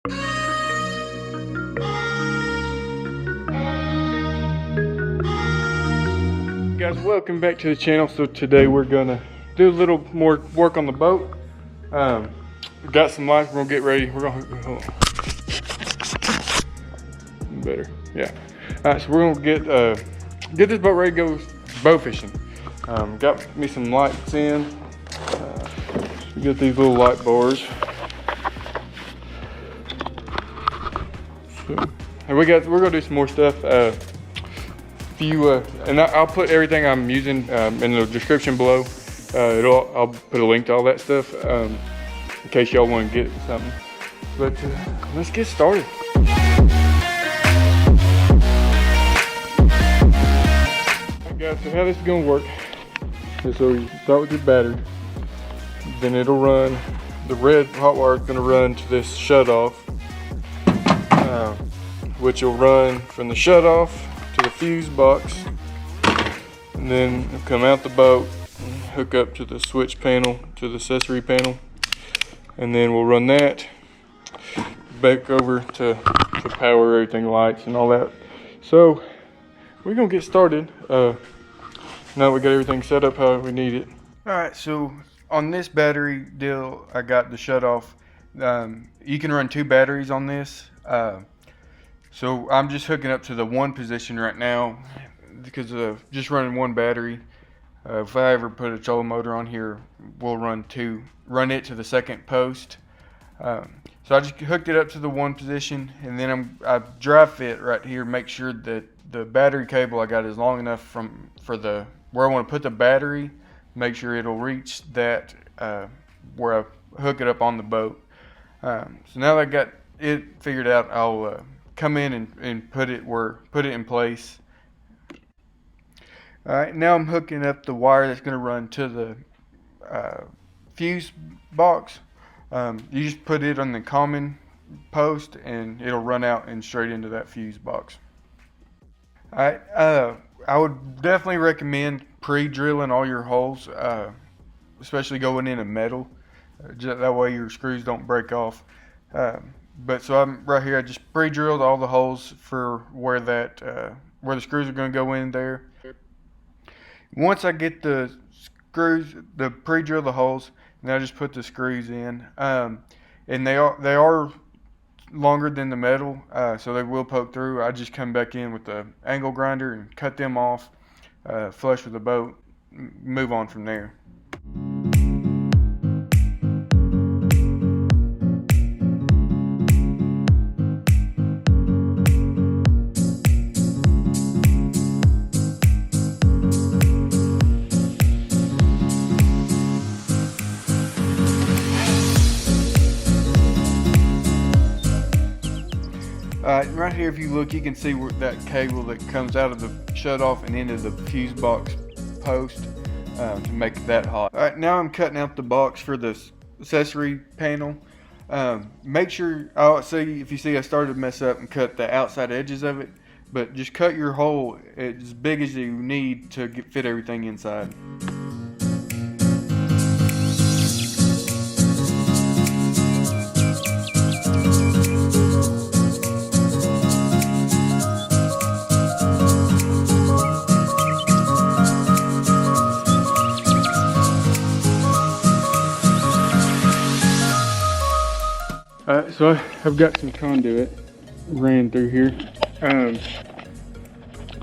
Guys, welcome back to the channel. So today we're gonna do a little more work on the boat. We got some lights. We're gonna get ready. We're gonna hold on. Better, yeah. All right, so we're gonna get this boat ready to go bow fishing. Got me some lights in. We got these little light bars. So, and we're gonna do some more stuff. And I'll put everything I'm using in the description below. I'll put a link to all that stuff in case y'all want to get something. But let's get started. Alright guys, so how this is gonna work is, so you start with your battery, then it'll run. The red hot wire is gonna run to this shut off, which will run from the shut off to the fuse box, and then it'll come out the boat and hook up to the switch panel, to the accessory panel, and then we'll run that back over to power everything, lights and all that. So we're gonna get started. Now we got everything set up how we need it. All right, so on this battery deal, I got the shut off. You can run 2 batteries on this. So I'm just hooking up to the 1 position right now because of just running 1 battery. If I ever put a trolling motor on here, we'll run it to the 2nd post. So I just hooked it up to the 1 position, and then I dry fit right here, make sure that the battery cable I got is long enough for where I want to put the battery, make sure it'll reach that where I hook it up on the boat. So now that I got it figured out, I'll come in and put it in place. All right, now I'm hooking up the wire that's going to run to the fuse box. You just put it on the common post and it'll run out and straight into that fuse box. All right, I would definitely recommend pre-drilling all your holes, especially going into metal. That way your screws don't break off. But so I'm right here, I just pre-drilled all the holes for where the screws are going to go in there. Once I get the screws, pre-drill the holes, and I just put the screws in. And they are longer than the metal, so they will poke through. I just come back in with the angle grinder and cut them off, flush with the boat, move on from there. Right here, if you look, you can see where that cable that comes out of the shut off and into the fuse box post to make that hot. All right, now I'm cutting out the box for the accessory panel. Make sure, if you see I started to mess up and cut the outside edges of it, but just cut your hole as big as you need to fit everything inside. So I've got some conduit ran through here.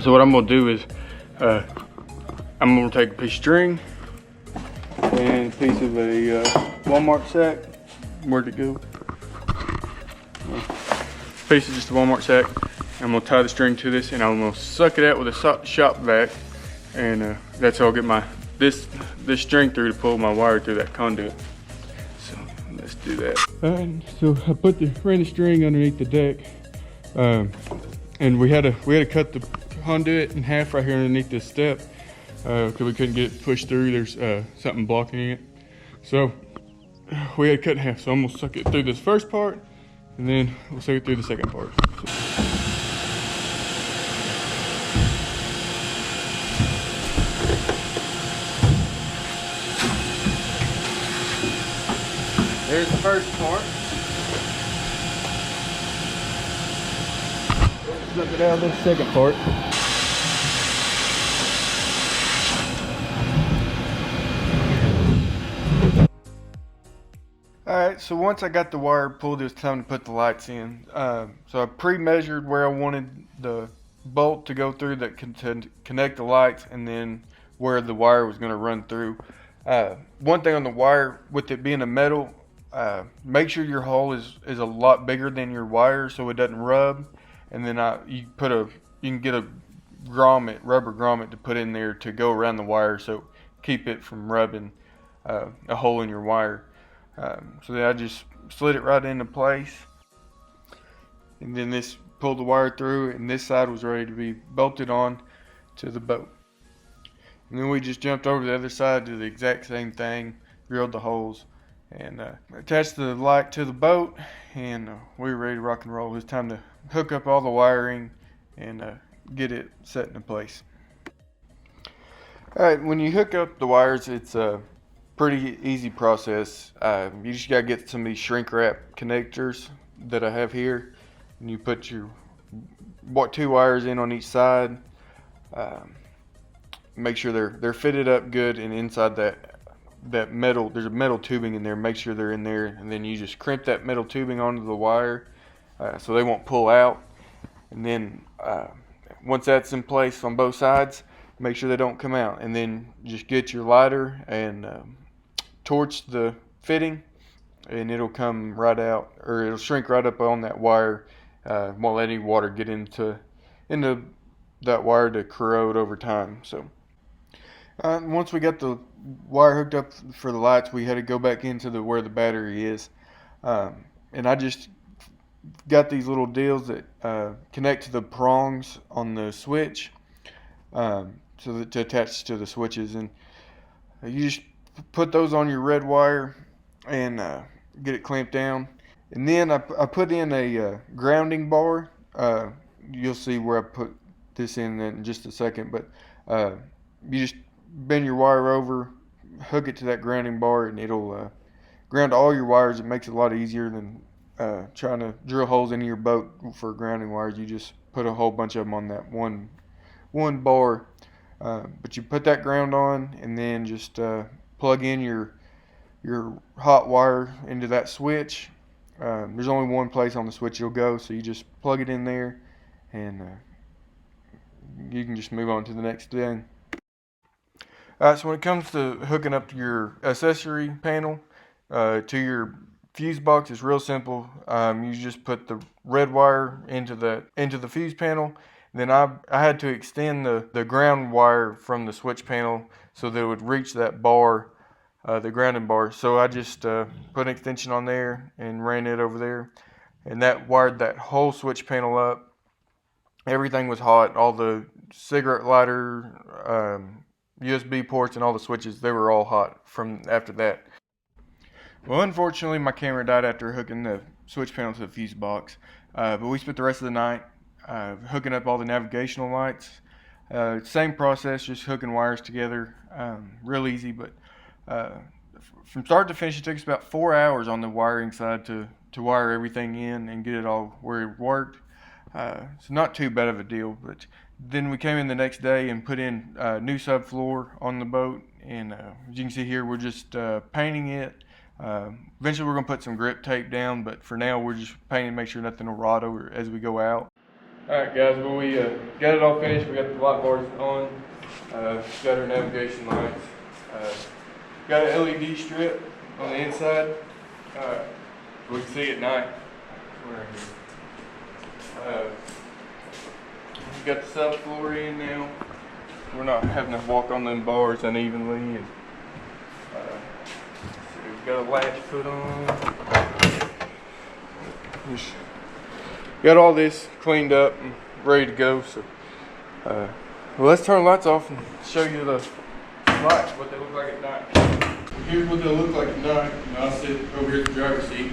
So what I'm gonna do is I'm gonna take a piece of string and a piece of a Walmart sack. Where'd it go? Piece of just a Walmart sack. I'm gonna tie the string to this and I'm gonna suck it out with a shop vac, and that's how I'll get this string through to pull my wire through that conduit. Let's do that. Alright, so I ran the string underneath the deck, and we had to cut the conduit in half right here underneath this step because we couldn't get it pushed through. There's something blocking it, so we had to cut in half. So I'm gonna suck it through this first part, and then we'll suck it through the second part. There's the first part. suck it out of the second part. Alright, so once I got the wire pulled, it was time to put the lights in. So I pre-measured where I wanted the bolt to go through that could connect the lights, and then where the wire was going to run through. One thing on the wire, with it being a metal, make sure your hole is a lot bigger than your wire so it doesn't rub. And then you can get a grommet, rubber grommet, to put in there to go around the wire, so keep it from rubbing a hole in your wire. So then I just slid it right into place, and then this pulled the wire through, and this side was ready to be bolted on to the boat. And then we just jumped over to the other side, did the exact same thing, drilled the holes, and attached the light to the boat, and we were ready to rock and roll. It was time to hook up all the wiring and get it set into place. Alright, when you hook up the wires, it's a pretty easy process. You just gotta get some of these shrink wrap connectors that I have here, and you put your 2 wires in on each side. Make sure they're fitted up good, and inside that metal, there's a metal tubing in there. Make sure they're in there, and then you just crimp that metal tubing onto the wire so they won't pull out. And then once that's in place on both sides, make sure they don't come out, and then just get your lighter and torch the fitting, and it'll come right out, or it'll shrink right up on that wire. Won't let any water get into that wire to corrode over time. So once we got the wire hooked up for the lights, we had to go back into where the battery is, and I just got these little deals that connect to the prongs on the switch, so that to attach to the switches, and you just put those on your red wire and get it clamped down. And then I put in a grounding bar. You'll see where I put this in just a second, but you just bend your wire over, hook it to that grounding bar, and it'll ground all your wires. It makes it a lot easier than trying to drill holes into your boat for grounding wires. You just put a whole bunch of them on that one bar. But you put that ground on, and then just plug in your hot wire into that switch. There's only one place on the switch you'll go, so you just plug it in there, and you can just move on to the next thing. So when it comes to hooking up your accessory panel to your fuse box, it's real simple. You just put the red wire into the fuse panel. Then I had to extend the ground wire from the switch panel so that it would reach that bar, the grounding bar. So I just put an extension on there and ran it over there, and that wired that whole switch panel up. Everything was hot. All the cigarette lighter, USB ports, and all the switches, they were all hot from after that. Well, unfortunately, my camera died after hooking the switch panel to the fuse box, but we spent the rest of the night hooking up all the navigational lights. Same process, just hooking wires together. Real easy, but from start to finish, it took us about 4 hours on the wiring side to wire everything in and get it all where it worked. So not too bad of a deal. But then we came in the next day and put in new subfloor on the boat, and as you can see here, we're just painting it. Eventually we're going to put some grip tape down, but for now we're just painting to make sure nothing will rot over as we go out. Alright guys, well we got it all finished. We got the light bars on, got our navigation lights, got an LED strip on the inside, we can see at night. We got the subfloor in now. We're not having to walk on them bars unevenly. And we've got a latch put on. Got all this cleaned up and ready to go. So, well, let's turn the lights off and show you the lights, what they look like at night. Here's what they'll look like at night. And I'll sit over here at the driver's seat.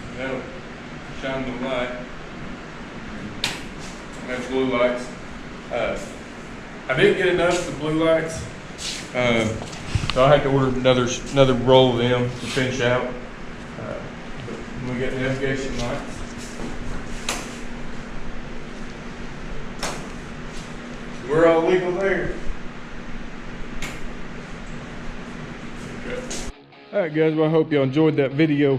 And that'll shine the light. And that's blue lights. I didn't get enough of the blue lights, so I had to order another roll of them to finish out. But we got navigation lights. We're all legal there. All right, guys. Well, I hope y'all enjoyed that video.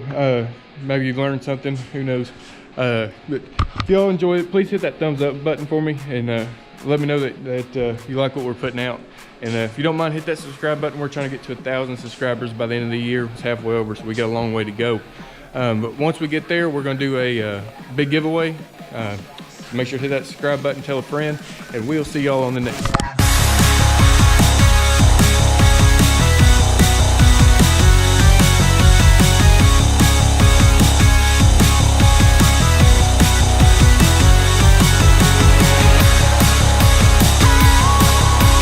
Maybe you've learned something. Who knows? But if y'all enjoyed it, please hit that thumbs up button for me, and let me know that you like what we're putting out. And if you don't mind, hit that subscribe button. We're trying to get to 1,000 subscribers by the end of the year. It's halfway over, so we got a long way to go. But once we get there, we're going to do a big giveaway. Make sure to hit that subscribe button, tell a friend, and we'll see y'all on the next one.